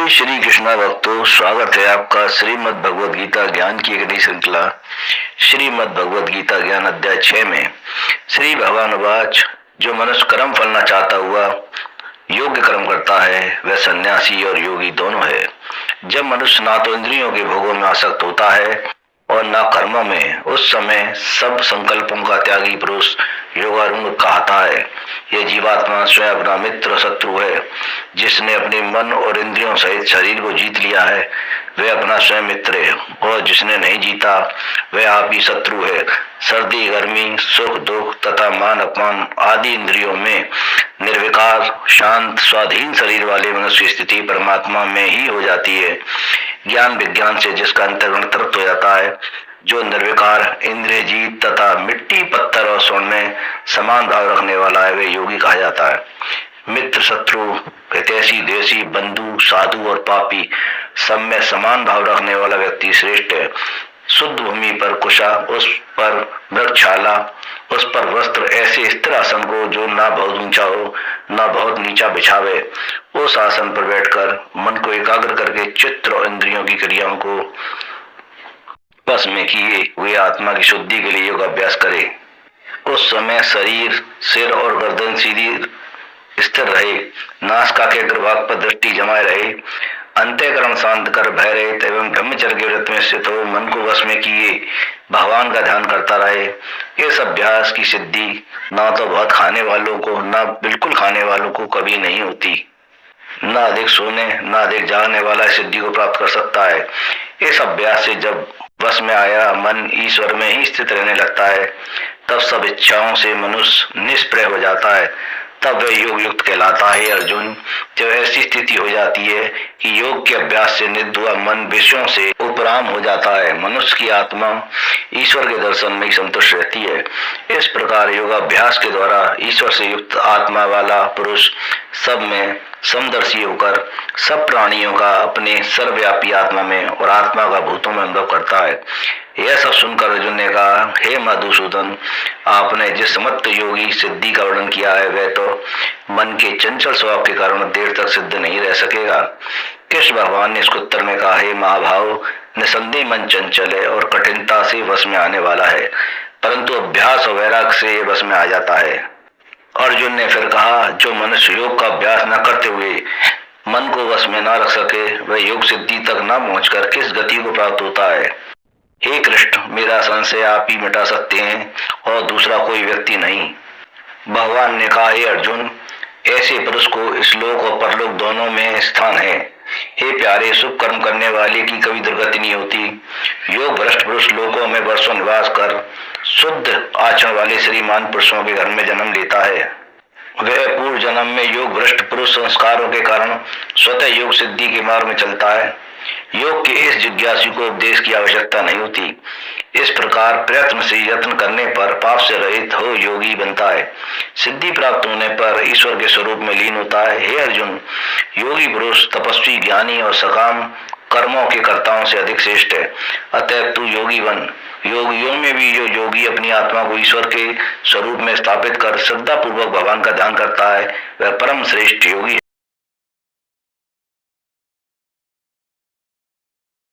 जय श्री कृष्णा भक्तों, स्वागत है आपका श्रीमद् भगवद गीता ज्ञान की एक नई श्रृंखला श्रीमद् भगवद गीता ज्ञान अध्याय 6 में श्री भगवान वाच, जो मनुष्य कर्म फलना चाहता हुआ योग्य कर्म करता है वह सन्यासी और योगी दोनों है। जब मनुष्य ना तो इंद्रियों के भोगों में आसक्त होता है और ना कर्मों में, उस समय सब संकल्पों का त्यागी पुरुष योगारूढ़ कहता है। यह जीवात्मा स्वयं अपना मित्र शत्रु है। जिसने अपने मन और इंद्रियों सहित शरीर को जीत लिया है वह अपना स्वयं मित्र है, और जिसने नहीं जीता वह आप ही शत्रु है। सर्दी गर्मी, सुख दुख तथा मान अपमान आदि इंद्रियों में निर्विकार शांत स्वाधीन शरीर वाले मनुष्य की स्थिति परमात्मा में ही हो जाती है। ज्ञान विज्ञान से जिसका अंतर्गुण तृप्त हो जाता है, जो निर्विकार इंद्रिय जीत तथा मिट्टी पत्थर और स्वर्ण में समान भाव रखने वाला है, वह योगी कहा जाता है। मित्र शत्रु हितैषी द्वेषी बंधु साधु और पापी सब में समान भाव रखने वाला व्यक्ति श्रेष्ठ है। शुद्ध भूमि पर कुशा, उस पर वृक्षशाला, उस पर वस्त्र, ऐसे स्थिर आसन को जो ना बहुत ऊंचा हो ना बहुत नीचा बिछावे, उस आसन पर बैठकर मन को एकाग्र करके चित्त और इंद्रियों की क्रियाओं को बस में किए हुए आत्मा की शुद्धि के लिए योग अभ्यास करे। उस समय शरीर सिर और गर्दन सीधी स्थिर रहे, नासिका के अग्रभाग पर दृष्टि जमाए रहे, अंतःकरण शांत कर भय रहित एवं ब्रह्मचर्य के व्रत में स्थित हो मन को वश में किए भगवान का ध्यान करता रहे। इस अभ्यास की सिद्धि ना तो बहुत खाने वालों को ना बिल्कुल खाने वालों को कभी नहीं होती। ना अधिक सोने ना अधिक जागने वाला सिद्धि को प्राप्त कर सकता है। इस अभ्यास से जब वश में आया मन ईश्वर में ही स्थित रहने लगता है, तब सब इच्छाओं से मनुष्य निष्प्रय हो जाता है। तब वह योग युक्त कहलाता है। अर्जुन, जब ऐसी स्थिति हो जाती है कि योग के अभ्यास से निध हुआ मन विषयों से उपराम हो जाता है, मनुष्य की आत्मा ईश्वर के दर्शन में ही संतुष्ट रहती है। इस प्रकार योगाभ्यास के द्वारा ईश्वर से युक्त आत्मा वाला पुरुष सब में समदर्शी होकर सब प्राणियों का अपने सर्वव्यापी आत्मा में और आत्मा का भूतों में अनुभव करता है। यह सब सुनकर अर्जुन ने कहा, हे मधुसूदन, आपने जिस समस्त योगी सिद्धि का वर्णन किया है वह तो मन के चंचल स्वभाव के कारण देर तक सिद्ध नहीं रह सकेगा। कृष्ण भगवान ने इसको उत्तर में कहा, हे महाभाव, निसंदेह मन चंचल है और कठिनता से वश में आने वाला है, परंतु अभ्यास और वैराग्य से वश में आ जाता है। अर्जुन ने फिर कहा, जो मनुष्य योग का अभ्यास न करते हुए मन को वश में न रख सके वह योग सिद्धि तक न पहुंचकर किस गति को प्राप्त होता है। हे कृष्ण, मेरा संशय आप ही मिटा सकते हैं और दूसरा कोई व्यक्ति नहीं। भगवान ने कहा, हे अर्जुन, ऐसे पुरुष को इस लोक और परलोक दोनों में स्थान है। हे प्यारे, शुभ कर्म करने वाले की कभी दुर्गति नहीं होती। योग भ्रष्ट पुरुष लोकों में वर्षों निवास कर शुद्ध आचरण वाले श्रीमान पुरुषों के घर में जन्म लेता है। वह पूर्व जन्म में योग भ्रष्ट पुरुष संस्कारों के कारण स्वतः योग सिद्धि के मार्ग में चलता है। योग के इस जिज्ञासु को उपदेश की आवश्यकता नहीं होती। इस प्रकार प्रयत्न से यत्न करने पर पाप से रहित हो योगी बनता है। सिद्धि प्राप्त होने पर ईश्वर के स्वरूप में लीन होता है। हे अर्जुन, योगी पुरुष तपस्वी ज्ञानी और सकाम कर्मों के कर्ताओं से अधिक श्रेष्ठ है। अतः तू योगी बन। योगियों में भी जो योगी अपनी आत्मा को ईश्वर के स्वरूप में स्थापित कर श्रद्धा पूर्वक भगवान का ध्यान करता है वह परम श्रेष्ठ योगी है।